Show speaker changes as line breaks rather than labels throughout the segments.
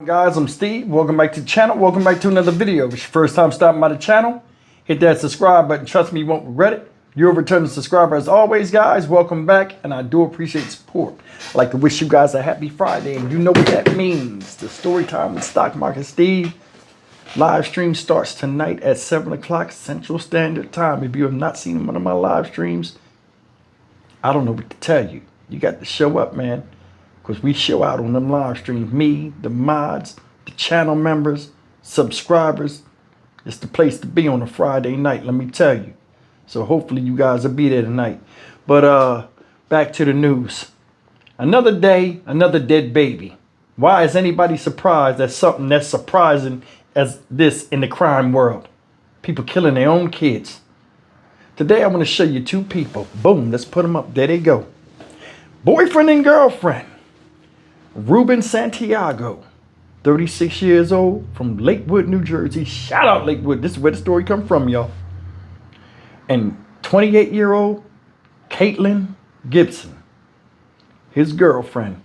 Guys, I'm Steve. Welcome back to the channel. Welcome back to another video. If it's your first time stopping by the channel, hit that subscribe button. Trust me, you won't regret it. You're a returning subscriber as always, guys. Welcome back, and I do appreciate support. I'd like to wish you guys a happy Friday, and you know what that means. The story time with Stock Market Steve live stream starts tonight at 7 o'clock Central Standard Time. If you have not seen one of my live streams, I don't know what to tell you. You got to show up, man. Because we show out on them live streams. Me, the mods, the channel members, subscribers. It's the place to be on a Friday night, let me tell you. So hopefully you guys will be there tonight. But back to the news. Another day, another dead baby. Why is anybody surprised at something that's surprising as this in the crime world? People killing their own kids. Today I want to show you two people. Boom, let's put them up. There they go. Boyfriend and girlfriend. Ruben Santiago, 36 years old, from Lakewood, New Jersey. Shout out Lakewood. This is where the story come from, y'all. And 28-year-old Caitlin Gibson, his girlfriend.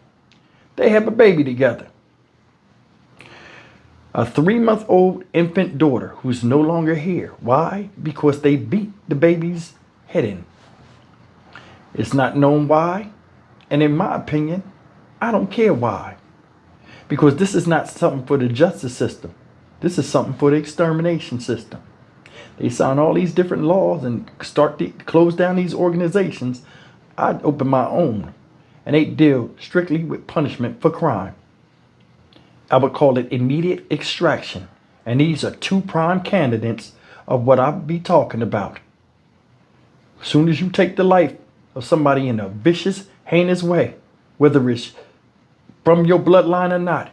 They have a baby together. A 3-month-old infant daughter who's no longer here. Why? Because they beat the baby's head in. It's not known why. And in my opinion, I don't care why. Because this is not something for the justice system. This is something for the extermination system. They sign all these different laws and start to close down these organizations. I'd open my own. And they deal strictly with punishment for crime. I would call it immediate extraction. And these are two prime candidates of what I'll be talking about. As soon as you take the life of somebody in a vicious, heinous way, whether it's from your bloodline or not,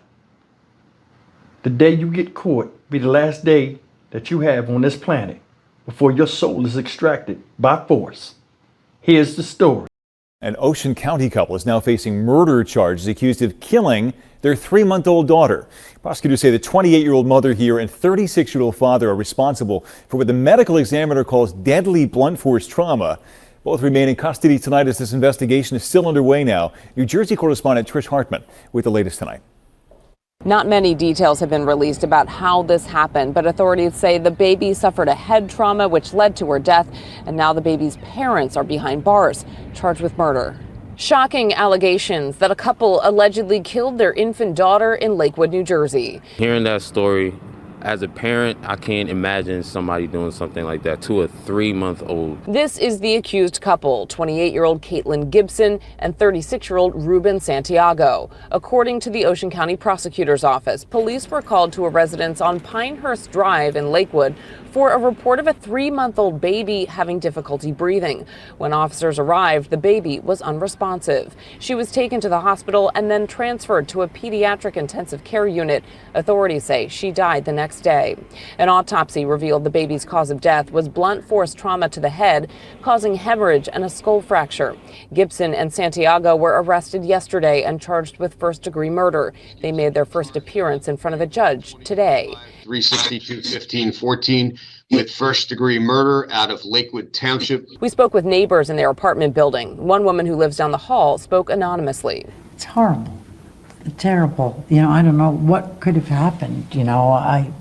the day you get caught be the last day that you have on this planet before your soul is extracted by force. Here's the story.
An Ocean County couple is now facing murder charges accused of killing their 3-month-old daughter. Prosecutors say the 28-year-old mother here and 36-year-old father are responsible for what the medical examiner calls deadly blunt force trauma. Both remain in custody tonight as this investigation is still underway now. New Jersey correspondent Trish Hartman with the latest tonight.
Not many details have been released about how this happened, but authorities say the baby suffered a head trauma which led to her death, and now the baby's parents are behind bars, charged with murder. Shocking allegations that a couple allegedly killed their infant daughter in Lakewood, New Jersey.
Hearing that story, as a parent, I can't imagine somebody doing something like that to a 3-month-old.
This is the accused couple, 28-year-old Caitlin Gibson and 36-year-old Ruben Santiago. According to the Ocean County Prosecutor's Office, police were called to a residence on Pinehurst Drive in Lakewood for a report of a 3-month-old baby having difficulty breathing. When officers arrived, the baby was unresponsive. She was taken to the hospital and then transferred to a pediatric intensive care unit. Authorities say she died the next day. An autopsy revealed the baby's cause of death was blunt force trauma to the head, causing hemorrhage and a skull fracture. Gibson and Santiago were arrested yesterday and charged with first-degree murder. They made their first appearance in front of a judge today.
362-15-14 with first-degree murder out of Lakewood Township.
We spoke with neighbors in their apartment building. One woman who lives down the hall spoke anonymously.
It's horrible, terrible. You know, I don't know what could have happened. You know, I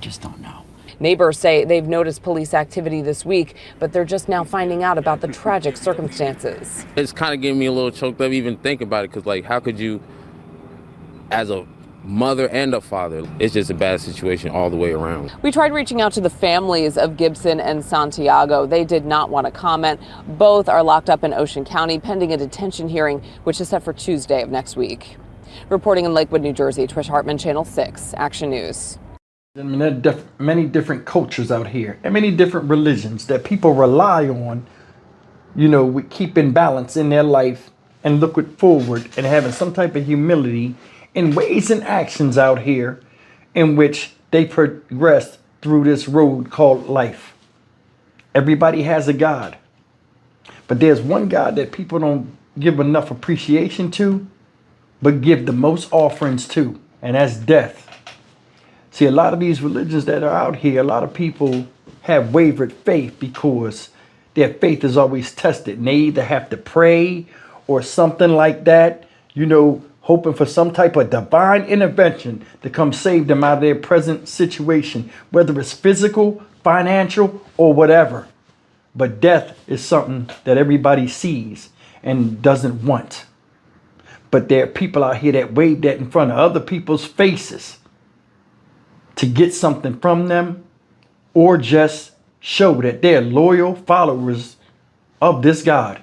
just don't know.
Neighbors say they've noticed police activity this week, but they're just now finding out about the tragic circumstances.
It's kind of getting me a little choked up even thinking about it, because like, how could you, as a mother and a father, it's just a bad situation all the way around.
We tried reaching out to the families of Gibson and Santiago. They did not want to comment. Both are locked up in Ocean County pending a detention hearing, which is set for Tuesday of next week. Reporting in Lakewood, New Jersey, Trish Hartman, Channel 6, Action News.
I mean, there are many different cultures out here and many different religions that people rely on, you know, with keeping balance in their life and looking forward and having some type of humility in ways and actions out here in which they progress through this road called life. Everybody has a God, but there's one God that people don't give enough appreciation to, but give the most offerings to, and that's death. See, a lot of these religions that are out here, a lot of people have wavered faith because their faith is always tested. And they either have to pray or something like that, you know, hoping for some type of divine intervention to come save them out of their present situation, whether it's physical, financial, or whatever. But death is something that everybody sees and doesn't want. But there are people out here that wave that in front of other people's faces to get something from them, or just show that they're loyal followers of this God.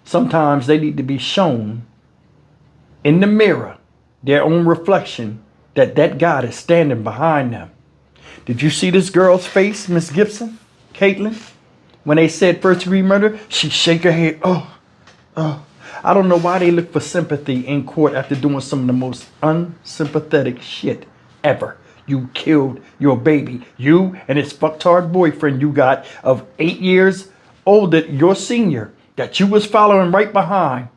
Sometimes they need to be shown in the mirror, their own reflection, that that God is standing behind them. Did you see this girl's face, Miss Gibson, Caitlin? When they said first degree murder, she shake her head. Oh. I don't know why they look for sympathy in court after doing some of the most unsympathetic shit ever. You killed your baby. You and his fucktard boyfriend you got of 8 years older, your senior, that you was following right behind.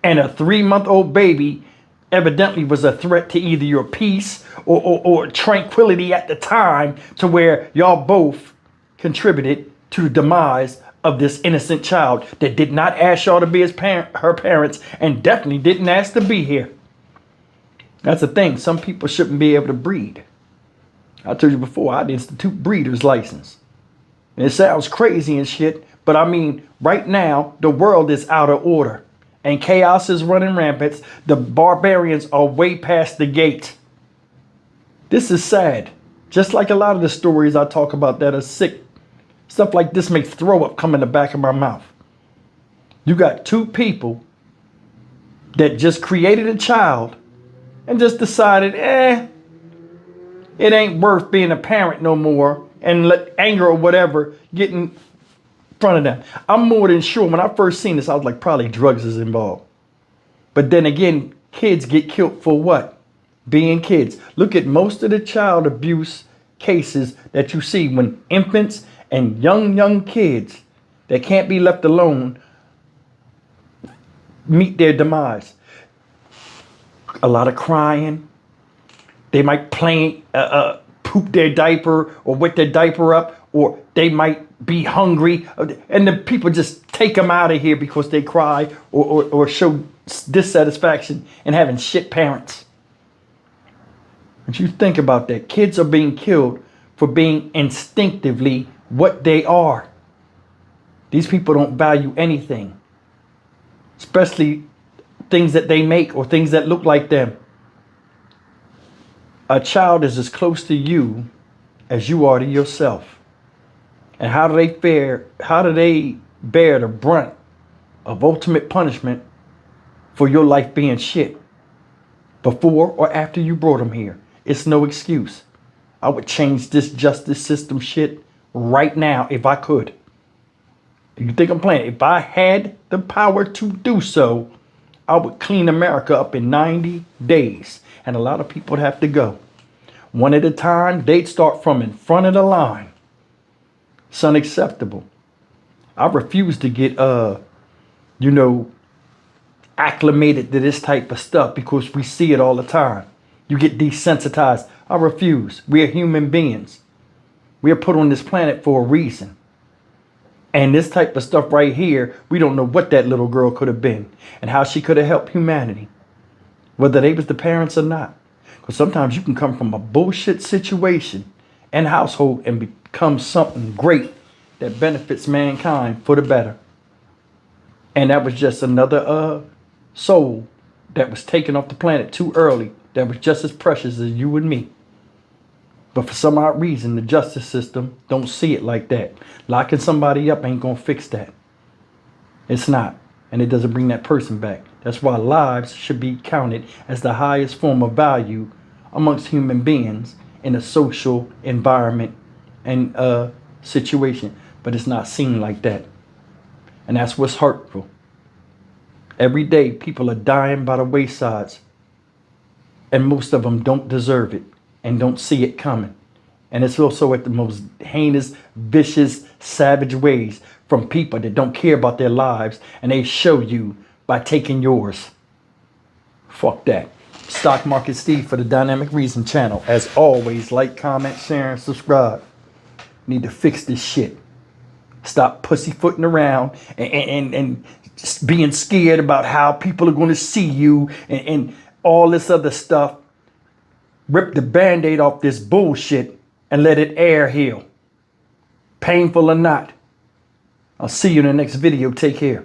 And a 3-month-old baby evidently was a threat to either your peace or tranquility at the time, to where y'all both contributed to the demise of this innocent child that did not ask y'all to be her parents, and definitely didn't ask to be here. That's the thing. Some people shouldn't be able to breed. I told you before, I'd institute breeder's license. And it sounds crazy and shit, but I mean, right now, the world is out of order and chaos is running rampant. The barbarians are way past the gate. This is sad. Just like a lot of the stories I talk about that are sick. Stuff like this makes throw up come in the back of my mouth. You got two people that just created a child and just decided, it ain't worth being a parent no more, and let anger or whatever get in front of them. I'm more than sure when I first seen this, I was like, probably drugs is involved. But then again, kids get killed for what? Being kids. Look at most of the child abuse cases that you see when infants and young kids that can't be left alone meet their demise. A lot of crying. They might poop their diaper or wet their diaper up, or they might be hungry, and the people just take them out of here because they cry or show dissatisfaction in having shit parents. But you think about that. Kids are being killed for being instinctively what they are. These people don't value anything, especially things that they make or things that look like them. A child is as close to you as you are to yourself. And how do they fare? How do they bear the brunt of ultimate punishment for your life being shit before or after you brought them here? It's no excuse. I would change this justice system shit right now if I could. You think I'm playing? If I had the power to do so, I would clean America up in 90 days. And a lot of people would have to go. One at a time, they'd start from in front of the line. It's unacceptable. I refuse to get, acclimated to this type of stuff because we see it all the time. You get desensitized. I refuse. We are human beings. We are put on this planet for a reason. And this type of stuff right here, we don't know what that little girl could have been and how she could have helped humanity, whether they was the parents or not. Because sometimes you can come from a bullshit situation and household and become something great that benefits mankind for the better. And that was just another soul that was taken off the planet too early, that was just as precious as you and me. But for some odd reason, the justice system don't see it like that. Locking somebody up ain't gonna fix that. It's not. And it doesn't bring that person back. That's why lives should be counted as the highest form of value amongst human beings in a social environment and situation. But it's not seen like that. And that's what's hurtful. Every day, people are dying by the waysides. And most of them don't deserve it and don't see it coming. And it's also at the most heinous, vicious, savage ways from people that don't care about their lives, and they show you by taking yours. Fuck that. Stock Market Steve for the Dynamic Reason channel. As always, like, comment, share, and subscribe. Need to fix this shit. Stop pussyfooting around and being scared about how people are going to see you and all this other stuff. Rip the Band-Aid off this bullshit and let it air heal. Painful or not. I'll see you in the next video. Take care.